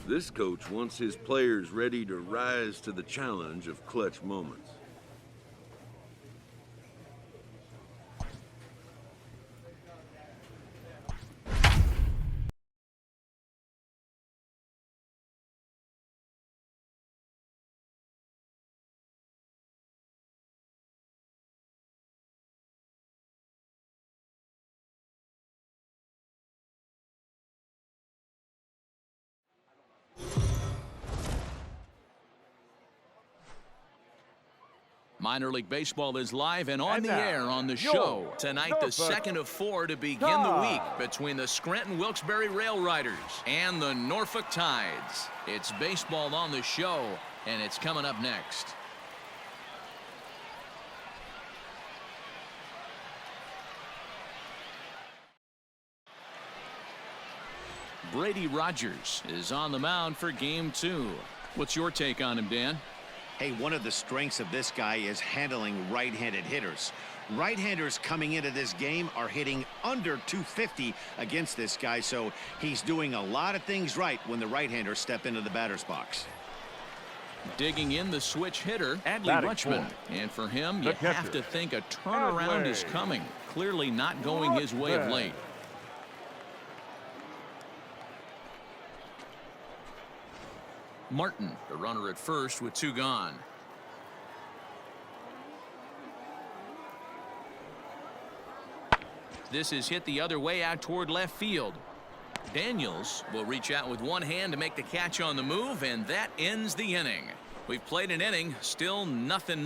This coach wants his players ready to rise to the challenge of clutch moments. Minor League Baseball is live and on the air on the show. Tonight, the second of 4 to begin the week between the Scranton-Wilkes-Barre Rail Riders and the Norfolk Tides. It's baseball on the show, and it's coming up next. Brady Rogers is on the mound for Game 2. What's your take on him, Dan? Hey, one of the strengths of this guy is handling right-handed hitters. Right-handers coming into this game are hitting under 250 against this guy, so he's doing a lot of things right when the right-handers step into the batter's box. Digging in the switch hitter, Adley Rutschman. And for him, you have to think a turnaround is coming. Clearly not going his way of late. Martin, the runner at first with 2 gone. This is hit the other way out toward left field. Daniels will reach out with one hand to make the catch on the move, and that ends the inning. We've played an inning, still nothing.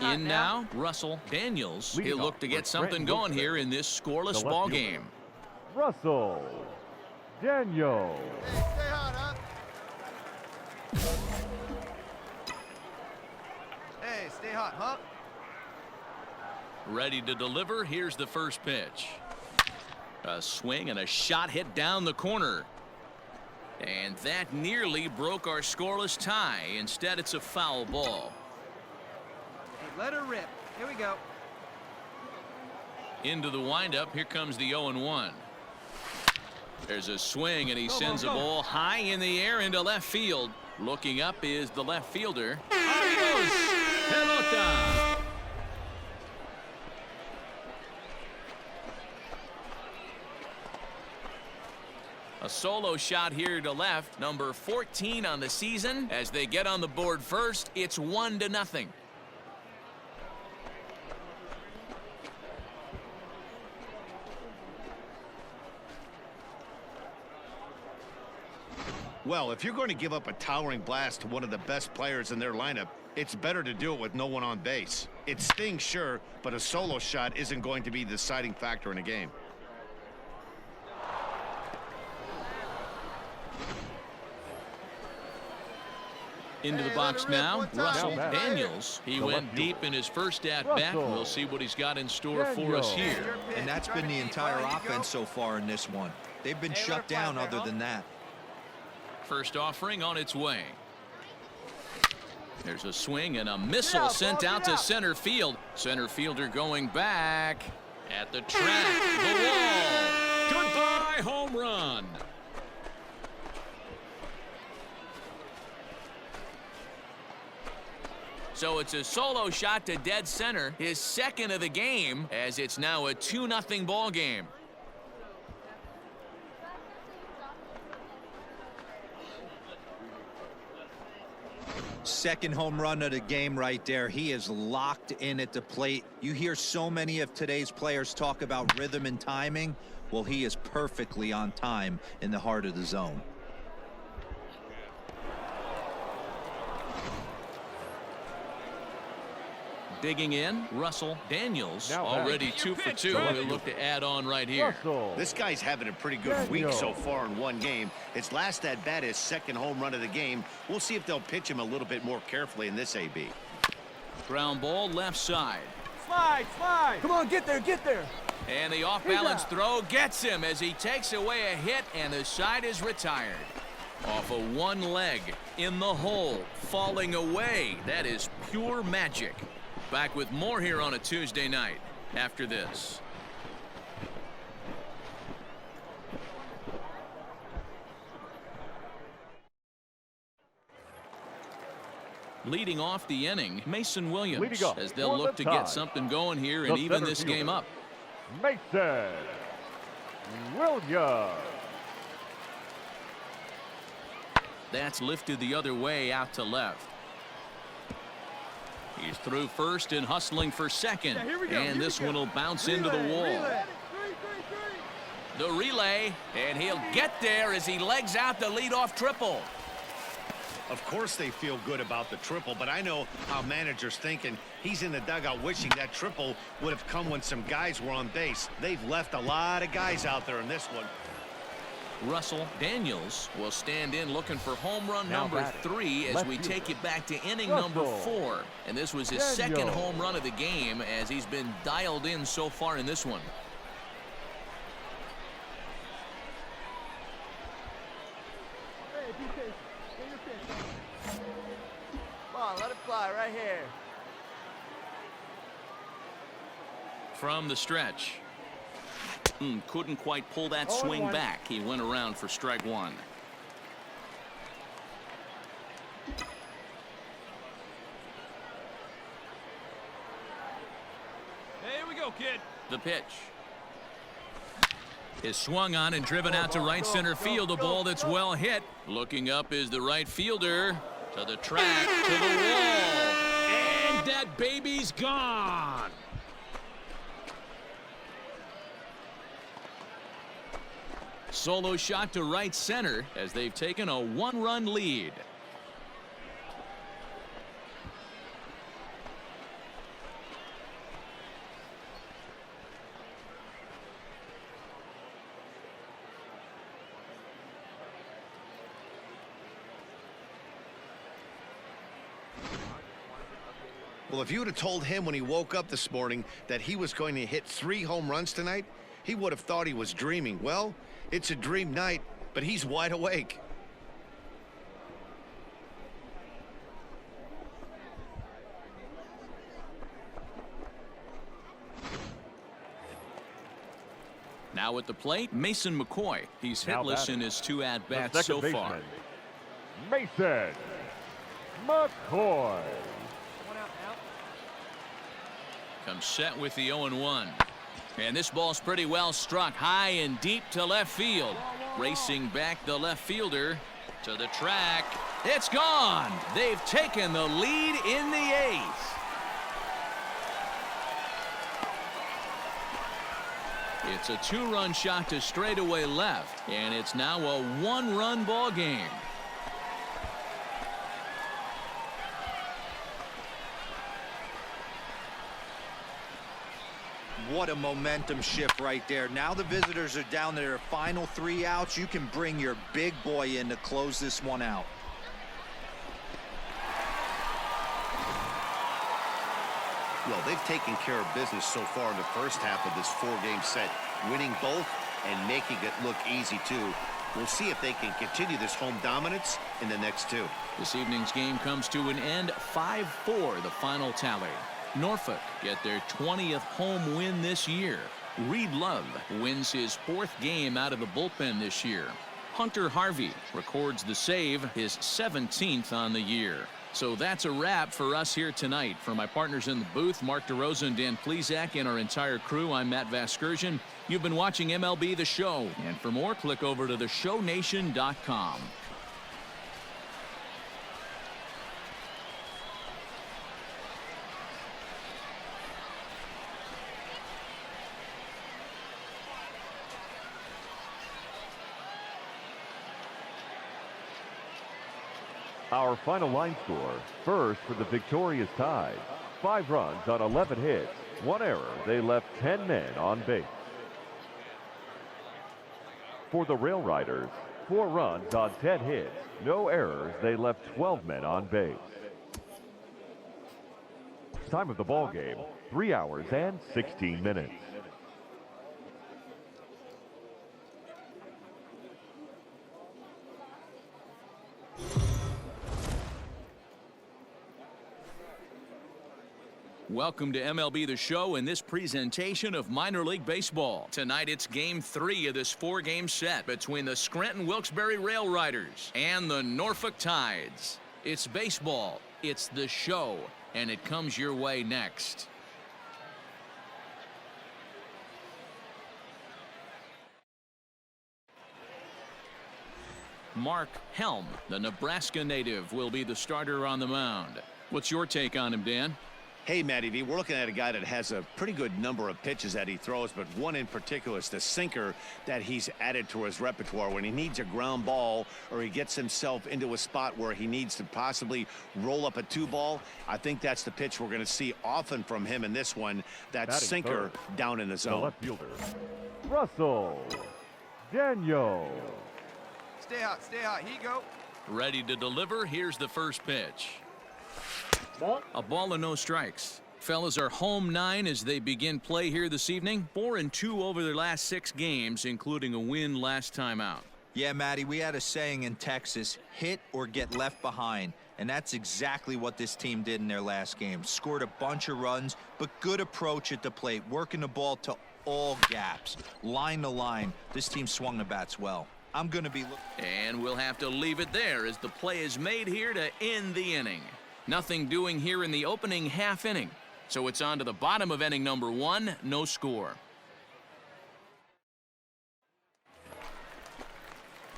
In now, Russell Daniels. He'll look to get something going here in this scoreless ball game. Russell Daniels. Hey, stay hot, huh? Hey, stay hot, huh? Ready to deliver. Here's the first pitch. A swing and a shot hit down the corner. And that nearly broke our scoreless tie. Instead, it's a foul ball. Hey, let her rip. Here we go. Into the windup. Here comes the 0-1. There's a swing, and he sends a ball high in the air into left field. Looking up is the left fielder. Adios, pelota. A solo shot here to left. Number 14 on the season. As they get on the board first, it's 1-0. Well, if you're going to give up a towering blast to one of the best players in their lineup, it's better to do it with no one on base. It stings, sure, but a solo shot isn't going to be the deciding factor in a game. Into the box now, Russell Daniels. He went deep in his first at-bat. We'll see what he's got in store for us here. And that's been the entire offense so far in this one. They've been shut down other than that. First offering on its way. There's a swing and a missile sent out to center field. Center fielder going back at the track. The wall. Goodbye, home run. So it's a solo shot to dead center, his second of the game, as it's now a 2-0 ball game. Second home run of the game right there. He is locked in at the plate. You hear so many of today's players talk about rhythm and timing. Well, he is perfectly on time in the heart of the zone. Digging in, Russell Daniels, already 2 for 2. He'll look to add on right here. This guy's having a pretty good week so far in one game. His last at-bat is second home run of the game. We'll see if they'll pitch him a little bit more carefully in this AB. Ground ball left side. Slide. Come on, get there. And the off-balance throw gets him as he takes away a hit, and the side is retired. Off of one leg, in the hole, falling away. That is pure magic. Back with more here on a Tuesday night after this. Leading off the inning, Mason Williams, Leading off as they'll for look the to get Tigers, something going here the and even center this fielder, game up. Mason Williams. That's lifted the other way out to left. He's through first and hustling for second. Yeah, here we go, and this one will bounce into the wall. Relay. The relay, and he'll get there as he legs out the leadoff triple. Of course they feel good about the triple, but I know how managers thinking. He's in the dugout wishing that triple would have come when some guys were on base. They've left a lot of guys out there in this one. Russell Daniels will stand in looking for home run Now number batting, 3 as left we fielder, take it back to inning Russell number 4. And this was his second Daniels. home run of the game as he's been dialed in so far in this one. Come on, let it fly right here. From the stretch. Couldn't quite pull that swing back. He went around for strike 1. Here we go, kid. The pitch is swung on and driven out to right center field. A ball that's well hit. Looking up is the right fielder. To the track, to the wall. And that baby's gone. Solo shot to right center as they've taken a 1-run lead. Well, if you would have told him when he woke up this morning that he was going to hit 3 home runs tonight, he would have thought he was dreaming. Well, it's a dream night, but he's wide awake. Now at the plate, Mason McCoy. He's Now hitless batting, in his 2 the at-bats so second far. baseman, Mason McCoy. Comes set with the 0-1. And this ball's pretty well struck high and deep to left field. Racing back the left fielder to the track. It's gone. They've taken the lead in the 8th. It's a 2-run shot to straightaway left, and it's now a 1-run ball game. What a momentum shift right there. Now the visitors are down to their final 3 outs. You can bring your big boy in to close this one out. Well, they've taken care of business so far in the first half of this 4-game set, winning both and making it look easy too. We'll see if they can continue this home dominance in the next 2. This evening's game comes to an end, 5-4 the final tally. Norfolk get their 20th home win this year. Reed Love wins his 4th game out of the bullpen this year. Hunter Harvey records the save, his 17th on the year. So that's a wrap for us here tonight. For my partners in the booth, Mark DeRosa and Dan Plesac, and our entire crew, I'm Matt Vasgersian. You've been watching MLB The Show. And for more, click over to theshownation.com. Our final line score, first for the victorious Tide. 5 runs on 11 hits, 1 error. They left 10 men on base. For the Rail Riders, 4 runs on 10 hits, no errors. They left 12 men on base. Time of the ball game, 3 hours and 16 minutes. Welcome to MLB The Show and this presentation of minor league baseball. Tonight it's game 3 of this 4-game set between the Scranton Wilkes-Barre Rail Riders and the Norfolk Tides. It's baseball, It's the show, and it comes your way next. Mark Helm, the Nebraska native, will be the starter on the mound. What's your take on him, Dan? Hey, Matty V, we're looking at a guy that has a pretty good number of pitches that he throws, but one in particular is the sinker that he's added to his repertoire. When he needs a ground ball or he gets himself into a spot where he needs to possibly roll up a 2-ball, I think that's the pitch we're going to see often from him in this one, that Batting sinker third, down in the the zone. left fielder, Russell Daniel. Stay hot, stay hot. Here you go. Ready to deliver. Here's the first pitch. A ball and no strikes. Fellas are home 9 as they begin play here this evening. 4-2 over their last 6 games, including a win last time out. Yeah, Matty, we had a saying in Texas, hit or get left behind. And that's exactly what this team did in their last game. Scored a bunch of runs, but good approach at the plate, working the ball to all gaps. Line to line, this team swung the bats well. I'm going to be looking. And we'll have to leave it there as the play is made here to end the inning. Nothing doing here in the opening half inning. So it's on to the bottom of inning number 1, no score.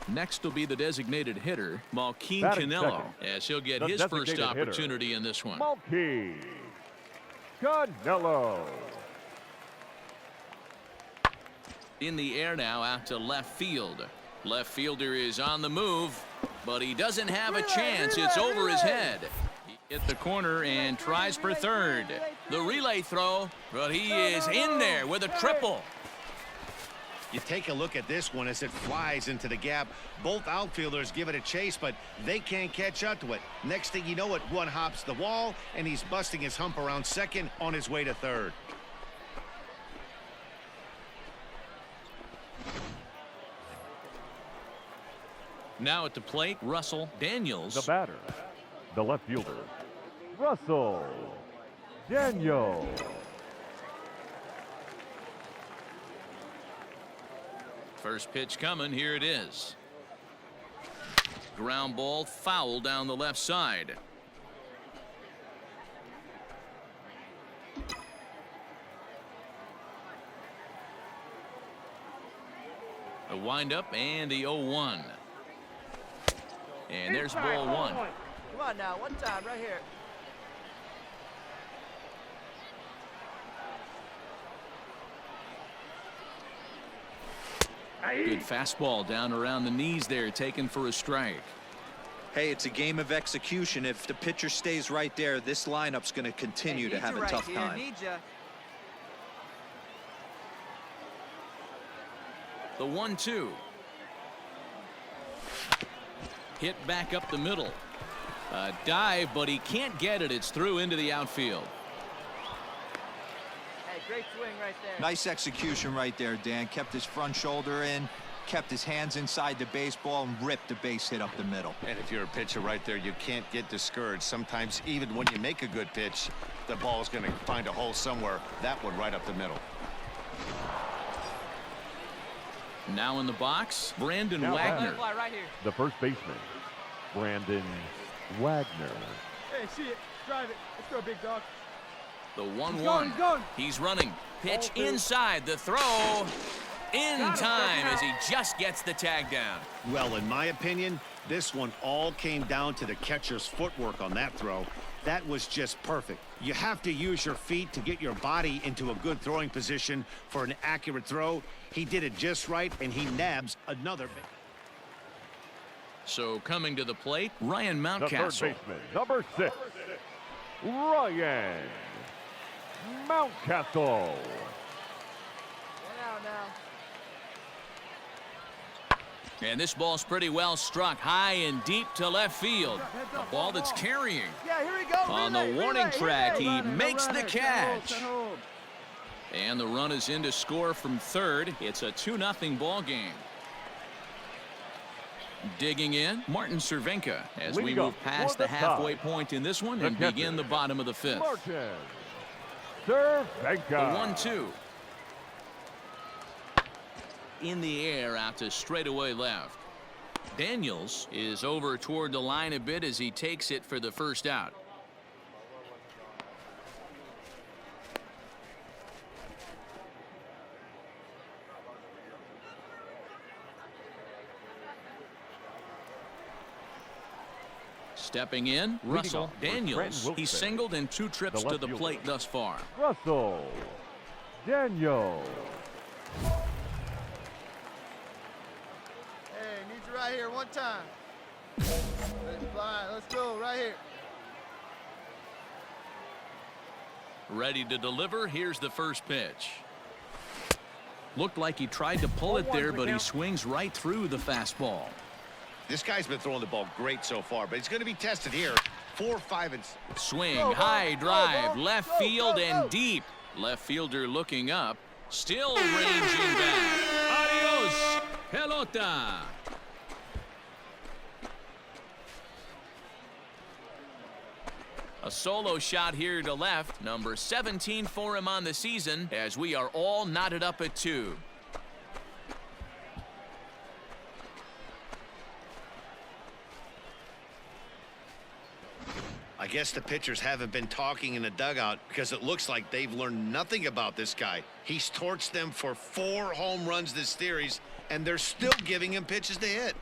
Next will be the designated hitter, Malkeem Batting Canelo, second, as he'll get the his first designated hitter, opportunity in this one. Malkeem Canelo. In the air now out to left field. Left fielder is on the move, but he doesn't have a chance. It's over his head. He hit the corner and tries for third. The relay throw, but he is in there with a triple. You take a look at this one as it flies into the gap. Both outfielders give it a chase, but they can't catch up to it. Next thing you know it, one hops the wall, and he's busting his hump around second on his way to third. Now at the plate, Russell Daniels. The batter, the left fielder, Russell Daniel. First pitch coming. Here it is. Ground ball foul down the left side. A windup and the 0-1. And there's ball 1. Come on now, one time right here. Good fastball down around the knees there, taken for a strike. Hey, it's a game of execution. If the pitcher stays right there, this lineup's going to continue to have a tough time. The 1-2. Hit back up the middle. A dive, but he can't get it. It's through into the outfield. Hey, great swing right there. Nice execution right there, Dan. Kept his front shoulder in, kept his hands inside the baseball, and ripped the base hit up the middle. And if you're a pitcher right there, you can't get discouraged. Sometimes even when you make a good pitch, the ball is going to find a hole somewhere. That one right up the middle. Now in the box, Brandon Now Wagner. Fly right here. The first baseman, Brandon Wagner. Hey, see it. Drive it. Let's go, big dog. The 1-1. He's going. He's running. Pitch inside. The throw in time as he just gets the tag down. Well, in my opinion, this one all came down to the catcher's footwork on that throw. That was just perfect. You have to use your feet to get your body into a good throwing position for an accurate throw. He did it just right, and he nabs another. So coming to the plate, Ryan The Mountcastle. third baseman, number 6, Ryan Mountcastle. Now. And this ball's pretty well struck high and deep to left field. A ball that's carrying. Yeah, here we go. On the warning track, he makes the catch. And the run is in to score from third. It's a 2-0 ball game. Digging in, Martin Cervenka as we move past the halfway point in this one and begin the bottom of the 5th. Martin Cervenka. The 1-2. In the air out to straightaway left. Daniels is over toward the line a bit as he takes it for the first out. Stepping in, Russell Daniels. He's singled in 2 trips to the plate thus far. Russell Daniels. Hey, need you right here one time. Let it fly. Let's go right here. Ready to deliver. Here's the first pitch. Looked like he tried to pull it there, but he swings right through the fastball. This guy's been throwing the ball great so far, but he's going to be tested here. 4, 5, and Swing, high drive, left field and deep. Left fielder looking up, still ranging back. Adios, pelota. A solo shot here to left, number 17 for him on the season, as we are all knotted up at 2. I guess the pitchers haven't been talking in the dugout because it looks like they've learned nothing about this guy. He's torched them for 4 home runs this series, and they're still giving him pitches to hit.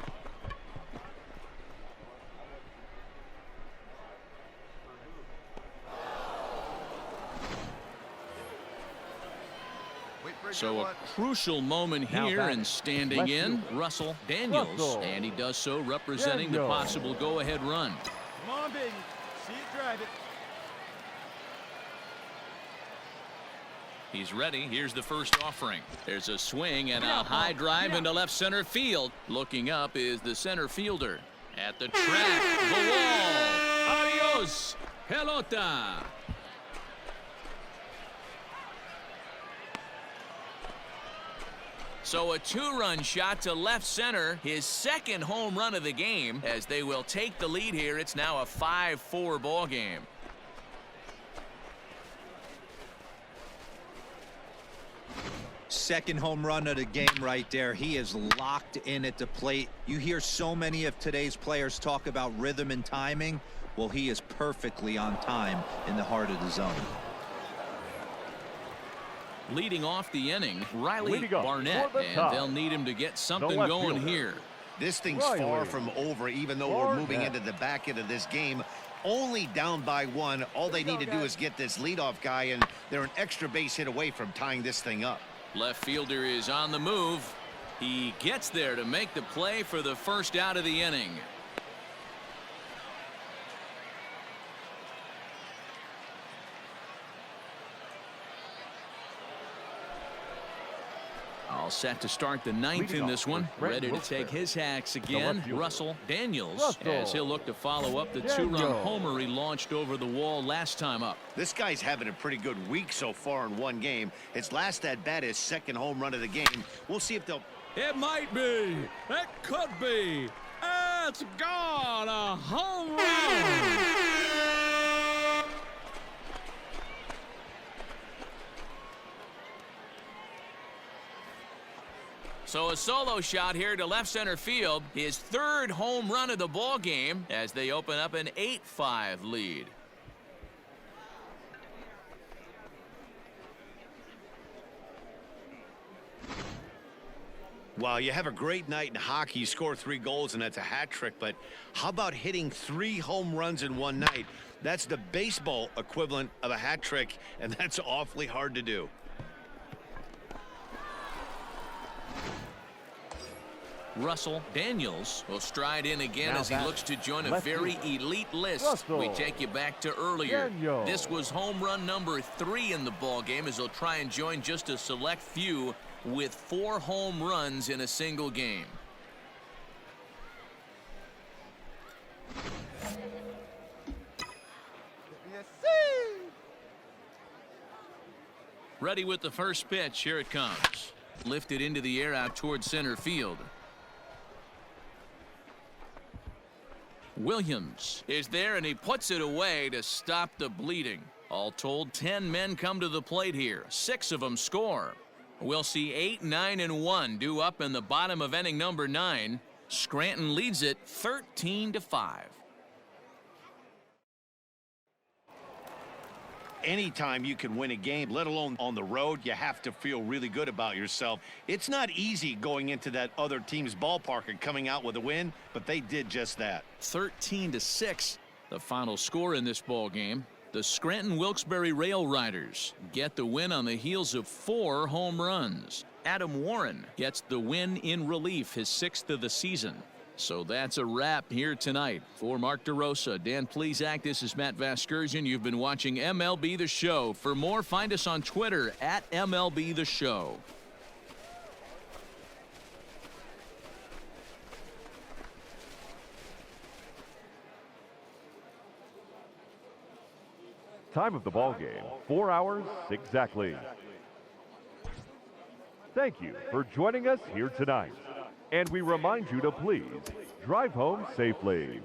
So a crucial moment here, and standing in, Russell Daniels, and he does so representing the possible go-ahead run. Come on, baby. See it, drive it. He's ready. Here's the first offering. There's a swing and a high drive into left center field. Looking up is the center fielder. At the track, the wall. Adios, pelota. So a 2-run shot to left center, his second home run of the game, as they will take the lead here. It's now a 5-4 ball game. Second home run of the game right there. He is locked in at the plate. You hear so many of today's players talk about rhythm and timing. Well, he is perfectly on time in the heart of the zone. Leading off the inning, Riley Barnett, and they'll need him to get something going here. This thing's far from over, even though we're moving into the back end of this game. Only down by 1. All they need to do is get this leadoff guy, and they're an extra base hit away from tying this thing up. Left fielder is on the move. He gets there to make the play for the first out of the inning. All set to start the 9th in this one. Ready to take his hacks again, Russell Daniels, as he'll look to follow up the 2-run homer he launched over the wall last time up. This guy's having a pretty good week so far in one game. His last at bat is second home run of the game. We'll see if they'll... It might be. It could be. It's gone. A home run. So a solo shot here to left center field, his 3rd home run of the ball game, as they open up an 8-5 lead. Well, you have a great night in hockey. You score 3 goals, and that's a hat trick. But how about hitting 3 home runs in one night? That's the baseball equivalent of a hat trick, and that's awfully hard to do. Russell Daniels will stride in again as he looks to join a very elite list. We take you back to earlier. This was home run number 3 in the ball game, as he'll try and join just a select few with 4 home runs in a single game. Yes, sir. Ready with the first pitch. Here it comes. Lifted into the air out towards center field. Williams is there, and he puts it away to stop the bleeding. All told, 10 men come to the plate here. 6 of them score. We'll see 8, 9, and 1 due up in the bottom of inning number 9. Scranton leads it 13-5. Anytime you can win a game, let alone on the road, you have to feel really good about yourself. It's not easy going into that other team's ballpark and coming out with a win, but they did just that. 13-6, the final score in this ball game. The Scranton Wilkes-Barre Rail Riders get the win on the heels of 4 home runs. Adam Warren gets the win in relief, his 6th of the season. So that's a wrap here tonight. For Mark DeRosa, Dan Plesac, this is Matt Vasgersian. You've been watching MLB The Show. For more, find us on Twitter at MLB The Show. Time of the ball game, 4 hours exactly. Thank you for joining us here tonight. And we remind you to please drive home safely.